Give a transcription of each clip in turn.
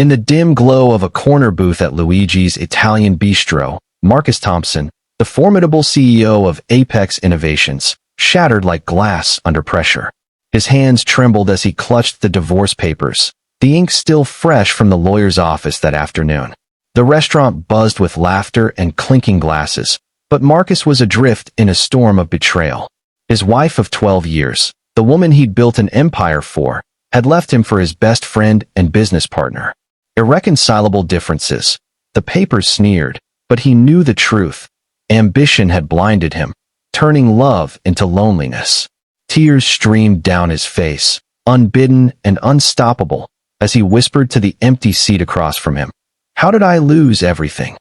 In the dim glow of a corner booth at Luigi's Italian Bistro, Marcus Thompson, the formidable CEO of Apex Innovations, shattered like glass under pressure. His hands trembled as he clutched the divorce papers, the ink still fresh from the lawyer's office that afternoon. The restaurant buzzed with laughter and clinking glasses, but Marcus was adrift in a storm of betrayal. His wife of 12 years, the woman he'd built an empire for, had left him for his best friend and business partner. Irreconcilable differences. The papers sneered, but he knew the truth. Ambition had blinded him, turning love into loneliness. Tears streamed down his face, unbidden and unstoppable, as he whispered to the empty seat across from him, "How did I lose everything?"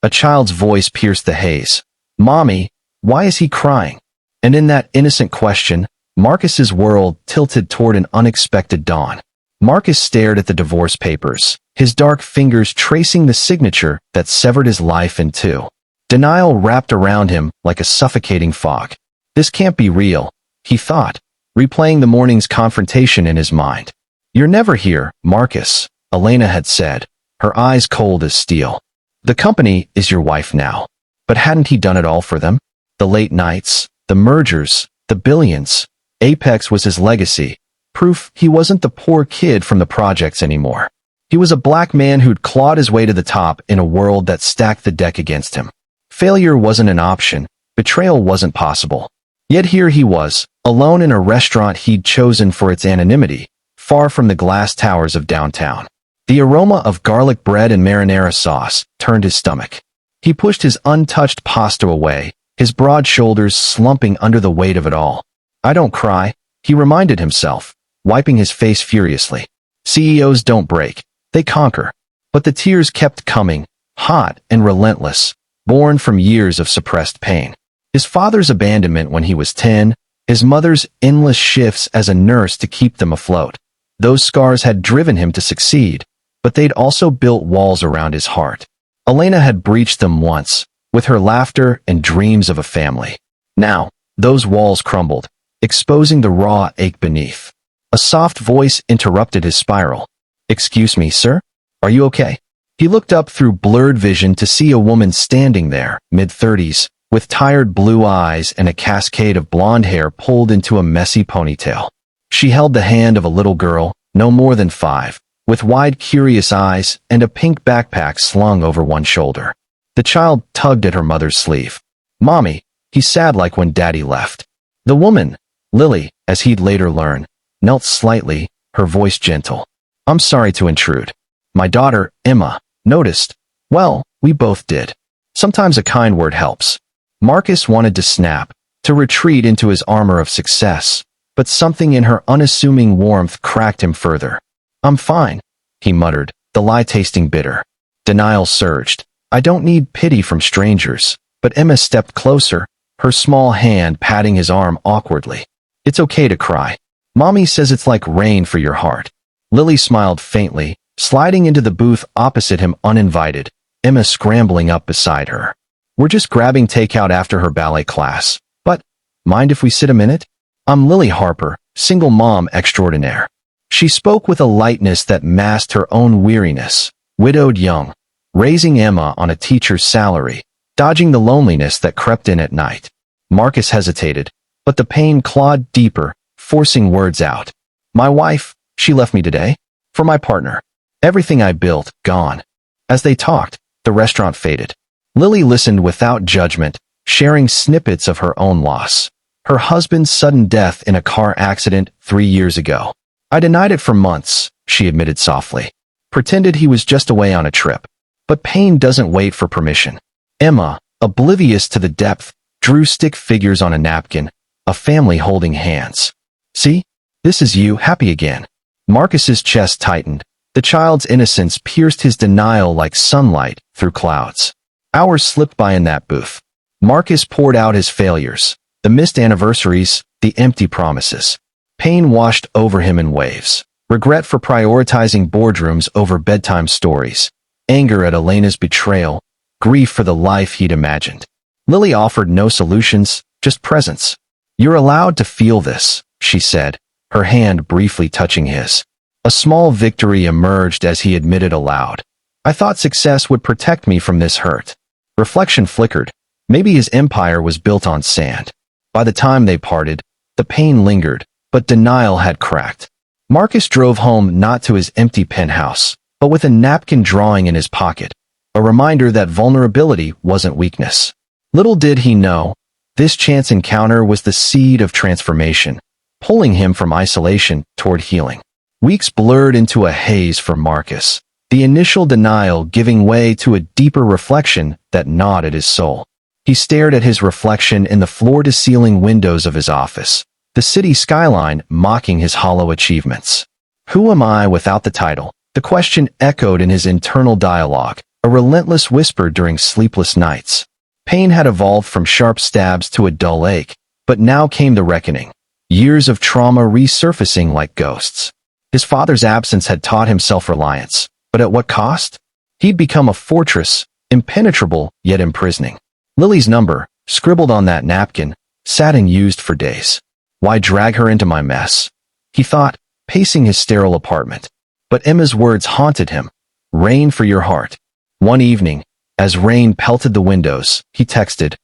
A child's voice pierced the haze. "Mommy, why is he crying?" And in that innocent question, Marcus's world tilted toward an unexpected dawn. Marcus stared at the divorce papers, his dark fingers tracing the signature that severed his life in two. Denial wrapped around him like a suffocating fog. "This can't be real," he thought, replaying the morning's confrontation in his mind. "You're never here, Marcus," Elena had said, her eyes cold as steel. "The company is your wife now." But hadn't he done it all for them? The late nights, the mergers, the billions. Apex was his legacy, proof he wasn't the poor kid from the projects anymore. He was a black man who'd clawed his way to the top in a world that stacked the deck against him. Failure wasn't an option, betrayal wasn't possible. Yet here he was, alone in a restaurant he'd chosen for its anonymity, far from the glass towers of downtown. The aroma of garlic bread and marinara sauce turned his stomach. He pushed his untouched pasta away, his broad shoulders slumping under the weight of it all. "I don't cry," he reminded himself, wiping his face furiously. CEOs don't break, they conquer. But the tears kept coming, hot and relentless, born from years of suppressed pain. His father's abandonment when he was 10, his mother's endless shifts as a nurse to keep them afloat. Those scars had driven him to succeed, but they'd also built walls around his heart. Elena had breached them once, with her laughter and dreams of a family. Now, those walls crumbled, exposing the raw ache beneath. A soft voice interrupted his spiral. "Excuse me, sir? Are you okay?" He looked up through blurred vision to see a woman standing there, mid-30s, with tired blue eyes and a cascade of blonde hair pulled into a messy ponytail. She held the hand of a little girl, no more than 5, with wide, curious eyes and a pink backpack slung over one shoulder. The child tugged at her mother's sleeve. "Mommy," he said like when Daddy left. The woman, Lily, as he'd later learn, knelt slightly, her voice gentle. "I'm sorry to intrude. My daughter, Emma, noticed. Well, we both did. Sometimes a kind word helps." Marcus wanted to snap, to retreat into his armor of success, but something in her unassuming warmth cracked him further. "I'm fine," he muttered, the lie tasting bitter. Denial surged. "I don't need pity from strangers," but Emma stepped closer, her small hand patting his arm awkwardly. "It's okay to cry. Mommy says it's like rain for your heart." Lily smiled faintly, sliding into the booth opposite him uninvited, Emma scrambling up beside her. "We're just grabbing takeout after her ballet class. But, mind if we sit a minute? I'm Lily Harper, single mom extraordinaire." She spoke with a lightness that masked her own weariness, widowed young, raising Emma on a teacher's salary, dodging the loneliness that crept in at night. Marcus hesitated, but the pain clawed deeper, forcing words out. "My wife, she left me today. For my partner. Everything I built, gone." As they talked, the restaurant faded. Lily listened without judgment, sharing snippets of her own loss. Her husband's sudden death in a car accident 3 years ago. "I denied it for months," she admitted softly. "Pretended he was just away on a trip. But pain doesn't wait for permission." Emma, oblivious to the depth, drew stick figures on a napkin, a family holding hands. "See? This is you, happy again." Marcus's chest tightened. The child's innocence pierced his denial like sunlight through clouds. Hours slipped by in that booth. Marcus poured out his failures, the missed anniversaries, the empty promises. Pain washed over him in waves. Regret for prioritizing boardrooms over bedtime stories. Anger at Elena's betrayal. Grief for the life he'd imagined. Lily offered no solutions, just presence. "You're allowed to feel this," she said, her hand briefly touching his. A small victory emerged as he admitted aloud. I thought success would protect me from this hurt. Reflection flickered. Maybe his empire was built on sand. By the time they parted, the pain lingered, but denial had cracked. Marcus drove home not to his empty penthouse, but with a napkin drawing in his pocket, a reminder that vulnerability wasn't weakness. Little did he know, this chance encounter was the seed of transformation, pulling him from isolation toward healing. Weeks blurred into a haze for Marcus, the initial denial giving way to a deeper reflection that gnawed at his soul. He stared at his reflection in the floor-to-ceiling windows of his office, the city skyline mocking his hollow achievements. Who am I without the title? The question echoed in his internal dialogue, a relentless whisper during sleepless nights. Pain had evolved from sharp stabs to a dull ache, but now came the reckoning. Years of trauma resurfacing like ghosts. His father's absence had taught him self-reliance, but at what cost? He'd become a fortress, impenetrable yet imprisoning. Lily's number, scribbled on that napkin, sat unused for days. Why drag her into my mess? He thought, pacing his sterile apartment. But Emma's words haunted him. Rain for your heart. One evening, as rain pelted the windows, he texted,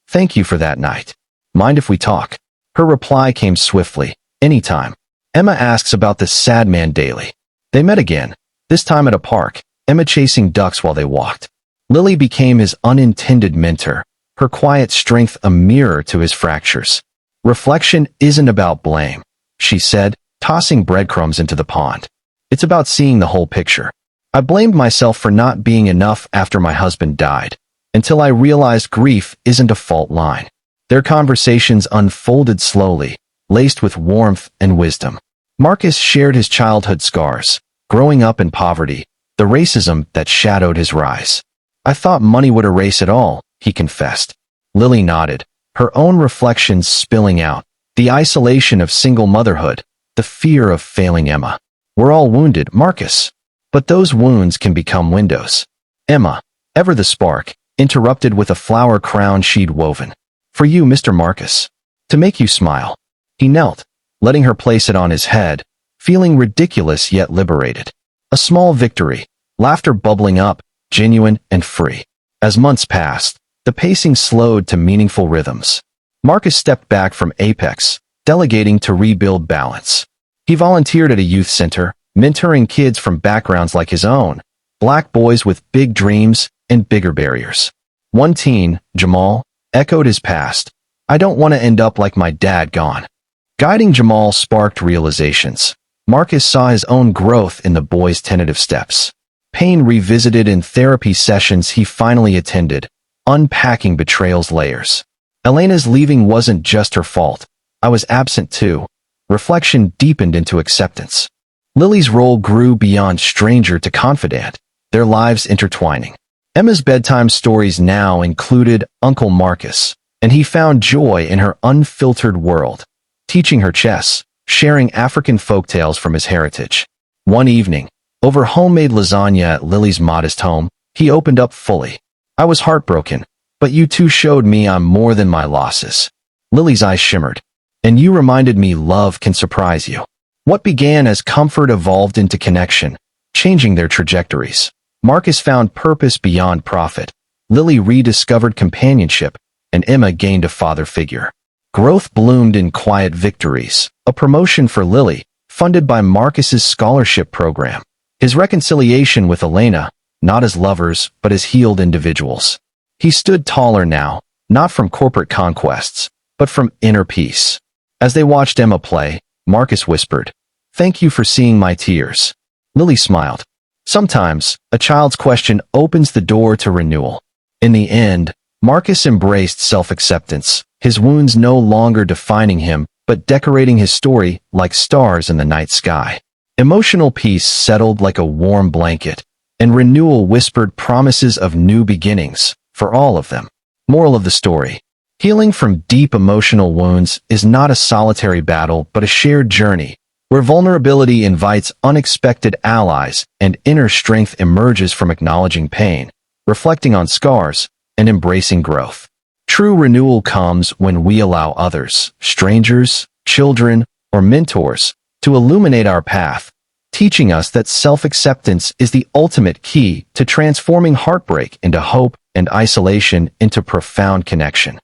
"Thank you for that night. Mind if we talk?" Her reply came swiftly, "Anytime." Emma asks about the sad man daily. They met again, this time at a park, Emma chasing ducks while they walked. Lily became his unintended mentor, her quiet strength a mirror to his fractures. Reflection isn't about blame, she said, tossing breadcrumbs into the pond. It's about seeing the whole picture. I blamed myself for not being enough after my husband died, until I realized grief isn't a fault line. Their conversations unfolded slowly, laced with warmth and wisdom. Marcus shared his childhood scars, growing up in poverty, the racism that shadowed his rise. I thought money would erase it all, he confessed. Lily nodded, her own reflections spilling out, the isolation of single motherhood, the fear of failing Emma. We're all wounded, Marcus. But those wounds can become windows. Emma, ever the spark, interrupted with a flower crown she'd woven. For you, Mr. Marcus. To make you smile. He knelt, letting her place it on his head, feeling ridiculous yet liberated. A small victory, laughter bubbling up, genuine and free. As months passed, the pacing slowed to meaningful rhythms. Marcus stepped back from Apex, delegating to rebuild balance. He volunteered at a youth center, mentoring kids from backgrounds like his own, black boys with big dreams and bigger barriers. One teen, Jamal, echoed his past. I don't want to end up like my dad gone. Guiding Jamal sparked realizations. Marcus saw his own growth in the boy's tentative steps. Pain revisited in therapy sessions he finally attended, unpacking betrayal's layers. Elena's leaving wasn't just her fault. I was absent too. Reflection deepened into acceptance. Lily's role grew beyond stranger to confidant, their lives intertwining. Emma's bedtime stories now included Uncle Marcus, and he found joy in her unfiltered world, teaching her chess, sharing African folktales from his heritage. One evening, over homemade lasagna at Lily's modest home, he opened up fully. I was heartbroken, but you two showed me I'm more than my losses. Lily's eyes shimmered. And you reminded me love can surprise you. What began as comfort evolved into connection, changing their trajectories. Marcus found purpose beyond profit. Lily rediscovered companionship, and Emma gained a father figure. Growth bloomed in quiet victories, a promotion for Lily, funded by Marcus's scholarship program. His reconciliation with Elena, not as lovers, but as healed individuals. He stood taller now, not from corporate conquests, but from inner peace. As they watched Emma play, Marcus whispered, "Thank you for seeing my tears." Lily smiled. Sometimes, a child's question opens the door to renewal. In the end, Marcus embraced self-acceptance, his wounds no longer defining him, but decorating his story like stars in the night sky. Emotional peace settled like a warm blanket, and renewal whispered promises of new beginnings, for all of them. Moral of the story. Healing from deep emotional wounds is not a solitary battle but a shared journey, where vulnerability invites unexpected allies and inner strength emerges from acknowledging pain, reflecting on scars, and embracing growth. True renewal comes when we allow others, strangers, children, or mentors, to illuminate our path, teaching us that self-acceptance is the ultimate key to transforming heartbreak into hope and isolation into profound connection.